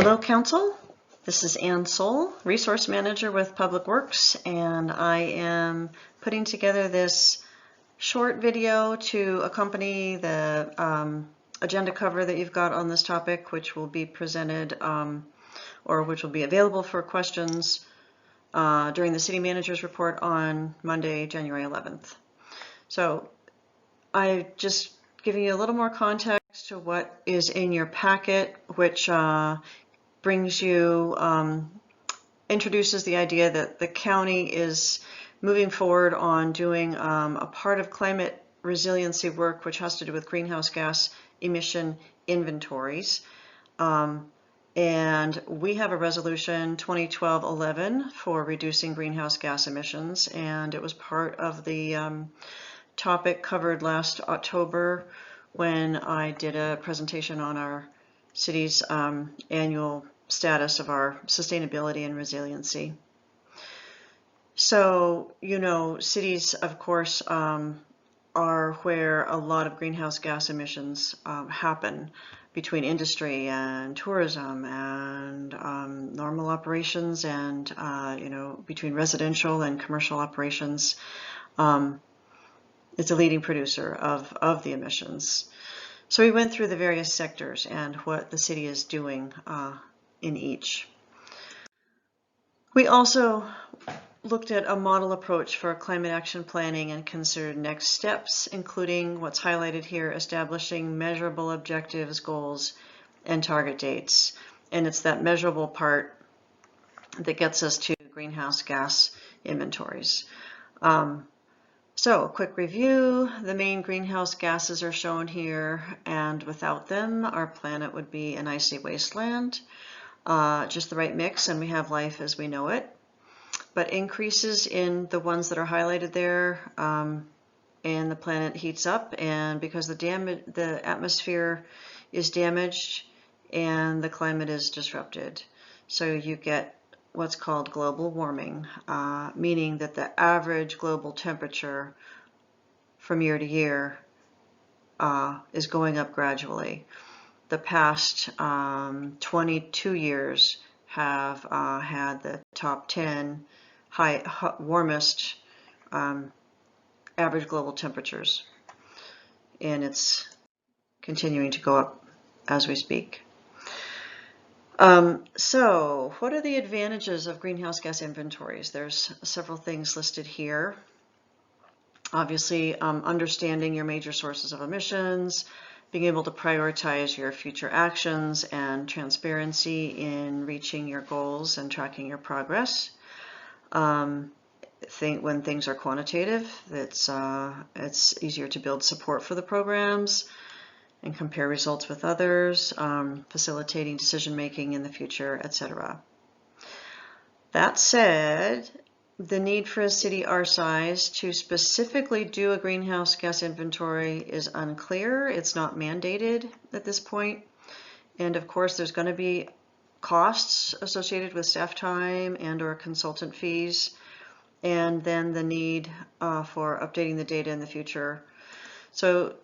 Hello, Council. This is Ann Soul, Resource Manager with Public Works, and I am putting together this short video to accompany the agenda cover that you've got on this topic, which will be presented or which will be available for questions during the City Manager's report on Monday, January 11th. So I just giving you a little more context to what is in your packet, which brings you, introduces the idea that the county is moving forward on doing a part of climate resiliency work, which has to do with greenhouse gas emission inventories. And we have a resolution 2012-11 for reducing greenhouse gas emissions, and it was part of the topic covered last October when I did a presentation on our city's annual status of our sustainability and resiliency. So, you know, cities, of course, are where a lot of greenhouse gas emissions happen between industry and tourism and normal operations and, you know, between residential and commercial operations. It's a leading producer of the emissions. So we went through the various sectors and what the city is doing in each. We also looked at a model approach for climate action planning and considered next steps, including what's highlighted here, establishing measurable objectives, goals, and target dates. And it's that measurable part that gets us to greenhouse gas inventories. So a quick review, the main greenhouse gases are shown here, and without them, our planet would be an icy wasteland. Just the right mix, and we have life as we know it. But increases in the ones that are highlighted there, and the planet heats up, and because the atmosphere is damaged and the climate is disrupted. So you get what's called global warming, meaning that the average global temperature from year to year is going up gradually. The past 22 years have had the top 10 warmest average global temperatures, and it's continuing to go up as we speak. So what are the advantages of greenhouse gas inventories? There's several things listed here. Obviously, understanding your major sources of emissions, being able to prioritize your future actions, and transparency in reaching your goals and tracking your progress. When things are quantitative, it's easier to build support for the programs and compare results with others, facilitating decision-making in the future, etc. That said, the need for a city our size to specifically do a greenhouse gas inventory is unclear. It's not mandated at this point. And of course, there's going to be costs associated with staff time and or consultant fees, and then the need for updating the data in the future. So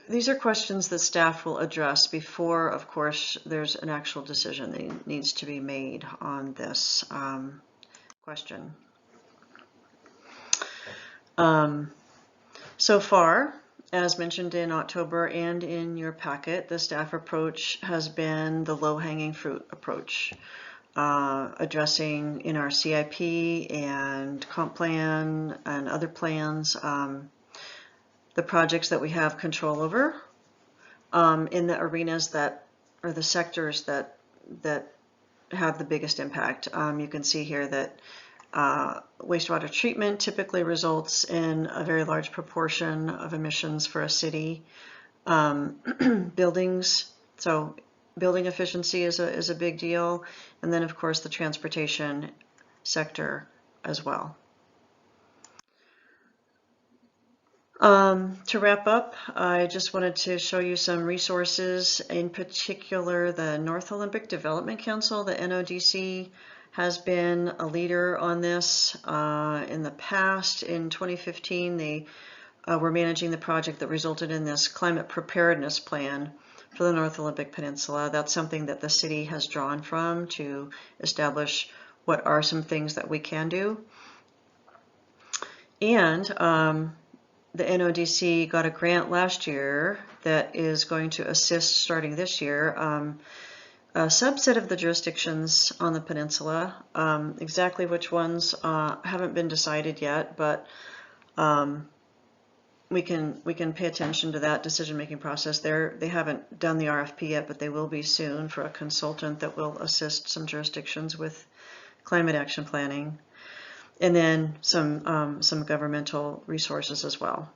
these are questions that staff will address before, of course, there's an actual decision that needs to be made on this question. So far, as mentioned in October and in your packet, the staff approach has been the low-hanging fruit approach, addressing in our CIP and comp plan and other plans the projects that we have control over in the arenas that, or the sectors that have the biggest impact. You can see here that wastewater treatment typically results in a very large proportion of emissions for a city. Buildings, so building efficiency is a big deal, and then of course the transportation sector as well. To wrap up, I just wanted to show you some resources, in particular the North Olympic Development Council, the NODC, has been a leader on this in the past. In 2015, they were managing the project that resulted in this climate preparedness plan for the North Olympic Peninsula. That's something that the city has drawn from to establish what are some things that we can do. And the NODC got a grant last year that is going to assist starting this year a subset of the jurisdictions on the peninsula. Exactly which ones haven't been decided yet, but we can pay attention to that decision-making process. They haven't done the RFP yet, but they will be soon, for a consultant that will assist some jurisdictions with climate action planning, and then some governmental resources as well.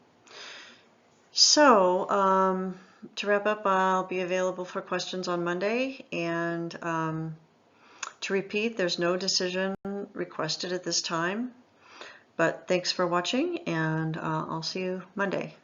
So to wrap up, I'll be available for questions on Monday, and to repeat, there's no decision requested at this time, but thanks for watching, and I'll see you Monday.